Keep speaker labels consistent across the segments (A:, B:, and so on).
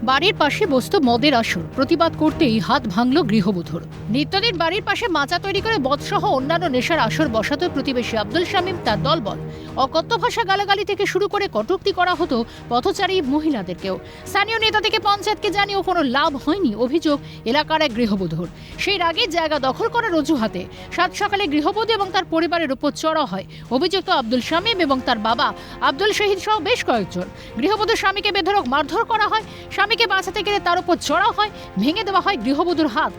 A: বাড়ির পাশে বসত মদের আসর, প্রতিবাদ করতেই হাত ভাঙল গৃহবধূর। নিত্যদিন বাড়ির পাশে মাচা তৈরি করে মদসহ অন্যান্য নেশার আসর বসাতো প্রতিবেশী আব্দুল শামীম তার দলবল। অকথ্য ভাষা গালাগালি থেকে শুরু করে কটূক্তি করা হতো পথচারী মহিলাদেরকেও। স্থানীয় নেতা থেকে পঞ্চায়েতকে জানিয়েও কোনো লাভ হয়নি, অভিযোগ এলাকার এক গৃহবধূর। সেই আগে জায়গা দখল করার অজুহাতে সাত সকালে গৃহবধূ এবং তার পরিবারের উপর চড়া হয় অভিযুক্ত আব্দুল শামীম এবং তার বাবা আব্দুল শহীদ সহ বেশ কয়েকজন। গৃহবধূর স্বামীকে বেধড়ক মারধর করা হয়, স্বামীকে বাঁচাতে গেলে তার উপর চড়া হয়, ভেঙে দেওয়া হয় গৃহবধূর হাত।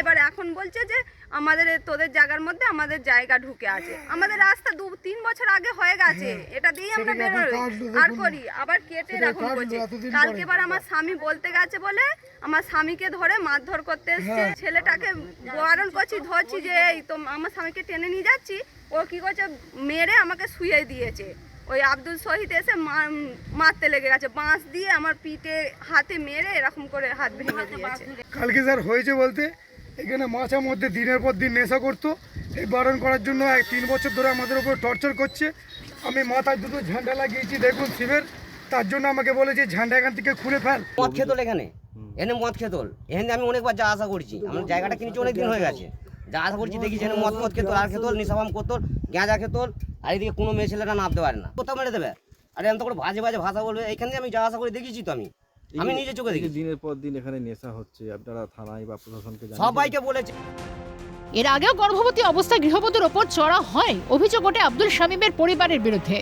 B: এবার এখন বলছে যে আমাদের তোদের জায়গার মধ্যে আমাদের জায়গা ঢুকে আছে। আমাদের রাস্তা 2-3 বছর আগে হয়ে গেছে, এটা দিয়ে আমরা বেরোই আর করি, আবার কেটে এখন বলছে। কালকে এবার আমার স্বামী বলতে গেছে বলে আমার স্বামীকে ধরে মারধর করতে এসছে। ছেলেটাকে বারণ করছি, ধরছি যে এই তো আমার স্বামীকে টেনে নিয়ে যাচ্ছি, ও কি করছে মেরে আমাকে শুয়ে দিয়েছে। ওই আব্দুল শহীদ এসে মারতে লেগে গেছে, বাঁশ দিয়ে আমার পিঠে হাতে মেরে এরকম করে হাত ভেঙে দিয়েছে।
C: কালকে স্যার হয়েছে বলতে এখানে মাছের মধ্যে দিনের পর দিন নেশা করতো। এই বারণ করার জন্য 3 বছর ধরে আমাদের উপর টর্চার করছে। আমি মাথায় দুটো ঝান্ডা লাগিয়েছি, দেখুন শিবের, তার জন্য আমাকে বলেছে ঝান্ডা এখান থেকে খুলে ফেল।
D: মদ খেতল এখানে মদ খেতল এখানে আমি অনেকবার যা আশা করছি, আমার জায়গাটা কিনেছি অনেক দিন হয়ে গেছে, যা আশা করছি দেখি যেন মদ খেতল আর খেতল, নিশাবাম করতল, গাঁজা খেতল, আর এদিকে কোনো মেয়ে ছেলেরা নামতে পারে না, কোথাও মেরে দেবে। আর এমন করে বাজে বাজে ভাষা বলবে, এইখানে আমি যা আশা করে দেখেছি তো আমি নিজে চোখে দেখি।
E: দিনের পর দিন এখানে নেশা হচ্ছে, আপনারা থানায় বা প্রশাসনকে
D: সবাইকে বলেছে।
A: এর আগেও গর্ভবতী অবস্থায় গৃহবধূর ওপর চড়া হয়, অভিযোগ ওঠে আব্দুল শামীমের পরিবারের বিরুদ্ধে।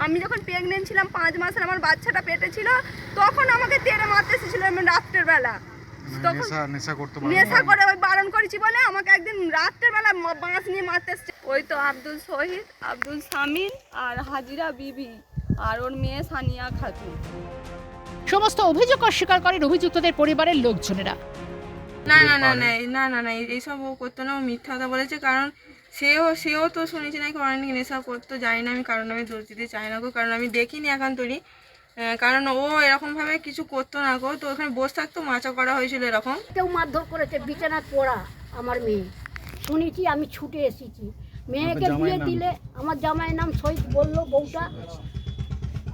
B: আমি যখন প্রেগনেন্ট ছিলাম 5 মাসের, আমার বাচ্চাটা পেটে ছিল, তখন আমাকে তেড়ে মারতে এসেছিল রাত্রের বেলা। নেশা করে ওই বারণ করেছি বলে আমাকে একদিন রাত্রের বেলা বাঁশ নিয়ে মারতে এসছে। ওই তো আব্দুল শহীদ, আব্দুল শামীম আর হাজিরা বিবি আর ওর মেয়ে সানিয়া খাতুন।
A: সমস্ত অভিযোগ অস্বীকার করেন অভিযুক্তদের পরিবারের লোকজনেরা।
F: না এইসব ও করতো না, ও মিথ্যা কথা বলেছে। কারণ সেও তো শুনেছি নাকি অনেক নেশা করতো, জানি না আমি, কারণ আমি দোষ দিতে চাই না গো, কারণ আমি দেখিনি এখন তৈরি, কারণ ও এরকমভাবে কিছু করতো না গো। তো ওখানে বসে থাকতো, মাচা করা হয়েছিল এরকম।
G: কেউ মারধর করেছে, বিছানায় পড়া আমার মেয়ে, শুনেছি, আমি ছুটে এসেছি। মেয়েকে বিয়ে দিলে আমার জামাইয়ের নাম শহীদ বললো বউটা,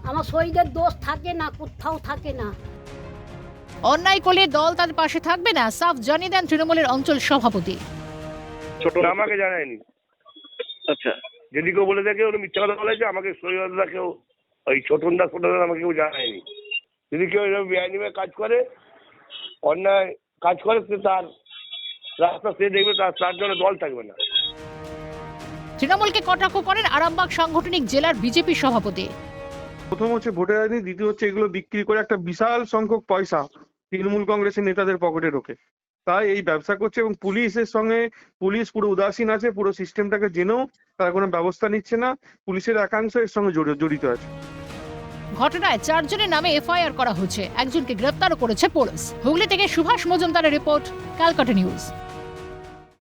G: আমার শহীদের দোষ থাকে না, কোথাও থাকে না।
A: অন্যায় করলে দল তার পাশে থাকবে না, সাফ জানিয়ে দেন তৃণমূলের অঞ্চল সভাপতি।
H: ছোট আমাকে জানায়নি। আচ্ছা, যদি কেউ বলে থাকে ওরা মিথ্যা কথা বলেছে, আমাকে সৈয়দরা কেউ, ওই ছোটনদা আমাকে কেউ জানায়নি। যদি কেউ এরকম বেআইনিভাবে কাজ করে, অন্যায় কাজ করে, তার রাস্তা সে দেখবে, তার জন্য দল থাকবে না।
A: তৃণমূলকে কটাক্ষ করেন আরামবাগ সাংগঠনিক জেলার বিজেপি সভাপতি।
I: প্রথম হচ্ছে ভোটের রাজনীতি, দ্বিতীয় হচ্ছে এগুলো বিক্রি করে একটা বিশাল সংখ্যক পয়সা তৃণমূল কংগ্রেসের নেতাদের পকেটে ঢোকে, তাই এই ব্যবসা করছে। এবং পুলিশের সঙ্গে পুলিশ পুরো উদাসীন আছে, পুরো সিস্টেমটাকে জেনেও তারা কোনো ব্যবস্থা নিচ্ছে না। পুলিশের একাংশ এর সঙ্গে জড়িত আছে।
A: ঘটনায় 4 জনের নামে এফআইআর করা হয়েছে, একজনকে গ্রেপ্তারও করেছে পুলিশ। হুগলি থেকে সুভাষ মজুমদারের রিপোর্ট, ক্যালকাটা নিউজ।